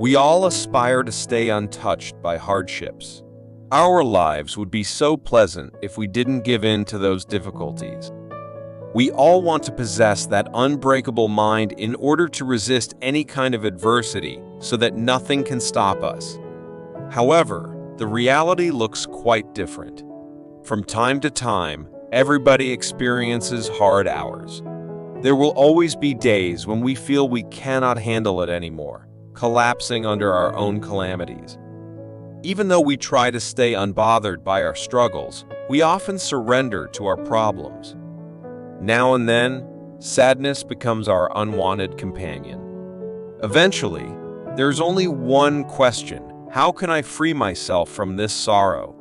We all aspire to stay untouched by hardships. Our lives would be so pleasant if we didn't give in to those difficulties. We all want to possess that unbreakable mind in order to resist any kind of adversity so that nothing can stop us. However, the reality looks quite different. From time to time, everybody experiences hard hours. There will always be days when we feel we cannot handle it anymore, collapsing under our own calamities. Even though we try to stay unbothered by our struggles, we often surrender to our problems. Now and then, sadness becomes our unwanted companion. Eventually, there's only one question: how can I free myself from this sorrow?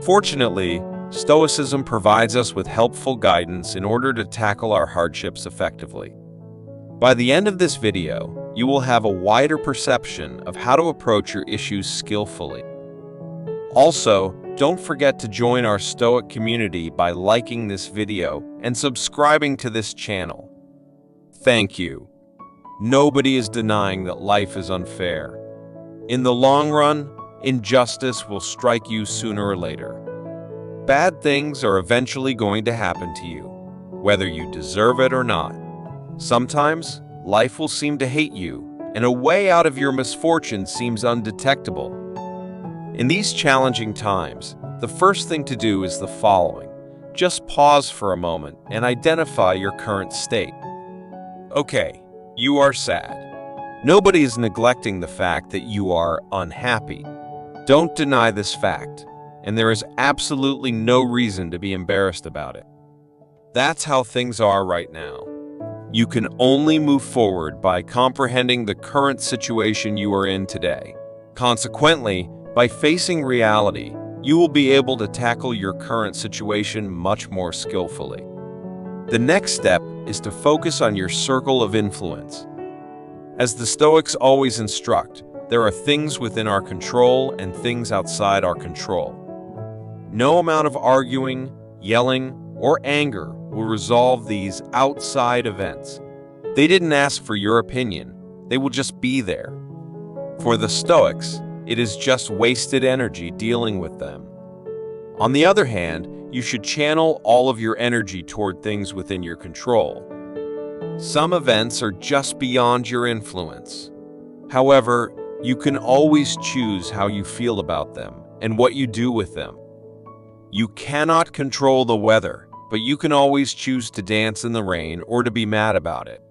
Fortunately, Stoicism provides us with helpful guidance in order to tackle our hardships effectively. By the end of this video, you will have a wider perception of how to approach your issues skillfully. Also, don't forget to join our Stoic community by liking this video and subscribing to this channel. Thank you. Nobody is denying that life is unfair. In the long run, injustice will strike you sooner or later. Bad things are eventually going to happen to you, whether you deserve it or not. Sometimes, life will seem to hate you, and a way out of your misfortune seems undetectable. In these challenging times, the first thing to do is the following. Just pause for a moment and identify your current state. Okay, you are sad. Nobody is neglecting the fact that you are unhappy. Don't deny this fact, and there is absolutely no reason to be embarrassed about it. That's how things are right now. You can only move forward by comprehending the current situation you are in today. Consequently, by facing reality, you will be able to tackle your current situation much more skillfully. The next step is to focus on your circle of influence. As the Stoics always instruct, there are things within our control and things outside our control. No amount of arguing, yelling, or anger will resolve these outside events. They didn't ask for your opinion. They will just be there. For the Stoics, it is just wasted energy dealing with them. On the other hand, you should channel all of your energy toward things within your control. Some events are just beyond your influence. However, you can always choose how you feel about them and what you do with them. You cannot control the weather, but you can always choose to dance in the rain or to be mad about it.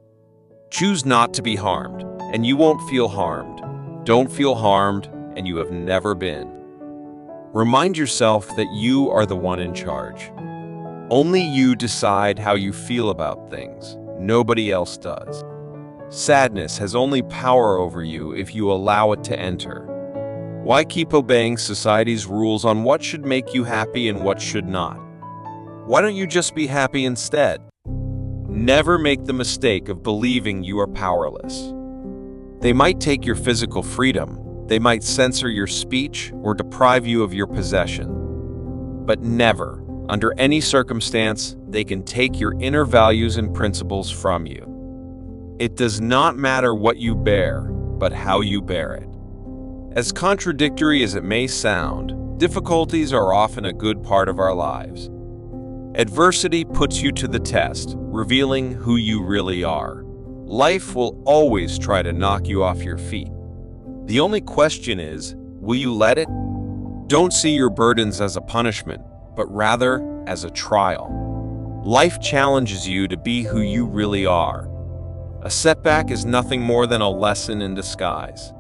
Choose not to be harmed, and you won't feel harmed. Don't feel harmed, and you have never been. Remind yourself that you are the one in charge. Only you decide how you feel about things. Nobody else does. Sadness has only power over you if you allow it to enter. Why keep obeying society's rules on what should make you happy and what should not? Why don't you just be happy instead? Never make the mistake of believing you are powerless. They might take your physical freedom, they might censor your speech or deprive you of your possession. But never, under any circumstance, they can take your inner values and principles from you. It does not matter what you bear, but how you bear it. As contradictory as it may sound, difficulties are often a good part of our lives. Adversity puts you to the test, revealing who you really are. Life will always try to knock you off your feet. The only question is, will you let it? Don't see your burdens as a punishment, but rather as a trial. Life challenges you to be who you really are. A setback is nothing more than a lesson in disguise.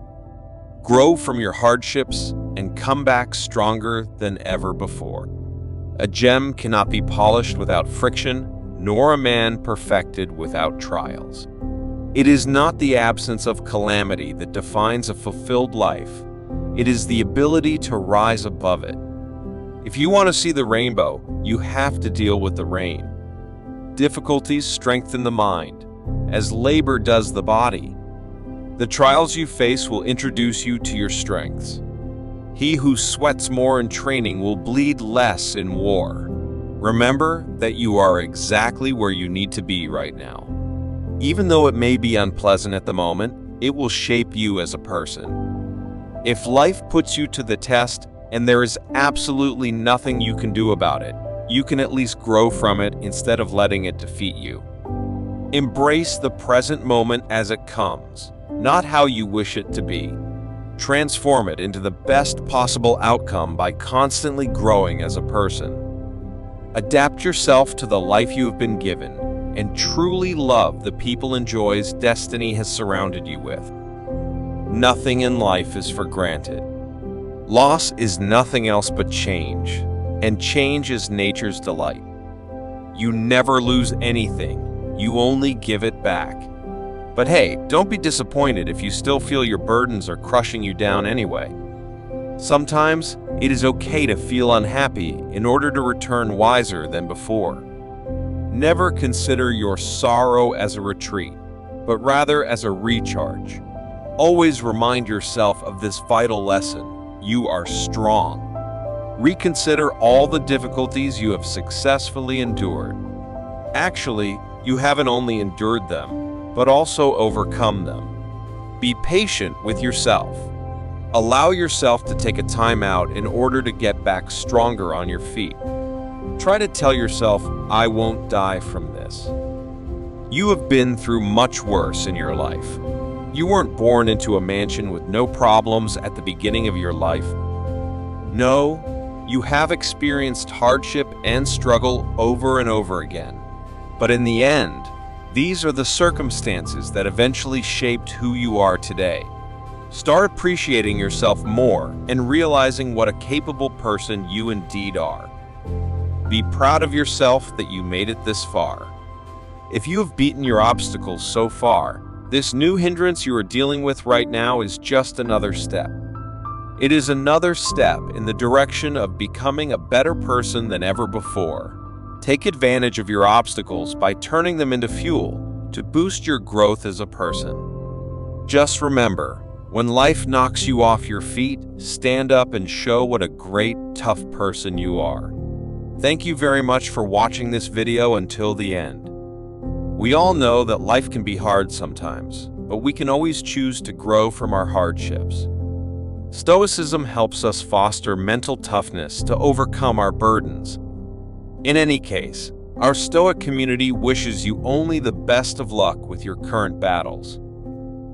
Grow from your hardships and come back stronger than ever before. A gem cannot be polished without friction, nor a man perfected without trials. It is not the absence of calamity that defines a fulfilled life. It is the ability to rise above it. If you want to see the rainbow, you have to deal with the rain. Difficulties strengthen the mind, as labor does the body. The trials you face will introduce you to your strengths. He who sweats more in training will bleed less in war. Remember that you are exactly where you need to be right now. Even though it may be unpleasant at the moment, it will shape you as a person. If life puts you to the test and there is absolutely nothing you can do about it, you can at least grow from it instead of letting it defeat you. Embrace the present moment as it comes, not how you wish it to be. Transform it into the best possible outcome by constantly growing as a person. Adapt yourself to the life you have been given, and truly love the people and joys destiny has surrounded you with. Nothing in life is for granted. Loss is nothing else but change, and change is nature's delight. You never lose anything, you only give it back. But hey, don't be disappointed if you still feel your burdens are crushing you down anyway. Sometimes it is okay to feel unhappy in order to return wiser than before. Never consider your sorrow as a retreat, but rather as a recharge. Always remind yourself of this vital lesson: you are strong. Reconsider all the difficulties you have successfully endured. Actually, you haven't only endured them, but also overcome them. Be patient with yourself. Allow yourself to take a time out in order to get back stronger on your feet. Try to tell yourself, I won't die from this. You have been through much worse in your life. You weren't born into a mansion with no problems at the beginning of your life. No, you have experienced hardship and struggle over and over again. But in the end, these are the circumstances that eventually shaped who you are today. Start appreciating yourself more and realizing what a capable person you indeed are. Be proud of yourself that you made it this far. If you have beaten your obstacles so far, this new hindrance you are dealing with right now is just another step. It is another step in the direction of becoming a better person than ever before. Take advantage of your obstacles by turning them into fuel to boost your growth as a person. Just remember, when life knocks you off your feet, stand up and show what a great, tough person you are. Thank you very much for watching this video until the end. We all know that life can be hard sometimes, but we can always choose to grow from our hardships. Stoicism helps us foster mental toughness to overcome our burdens. In any case, our Stoic community wishes you only the best of luck with your current battles.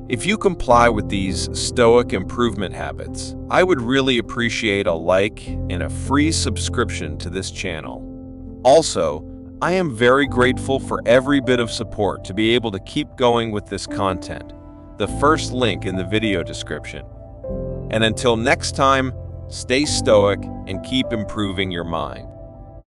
If you comply with these Stoic improvement habits, I would really appreciate a like and a free subscription to this channel. Also, I am very grateful for every bit of support to be able to keep going with this content. The first link in the video description. And until next time, stay stoic and keep improving your mind.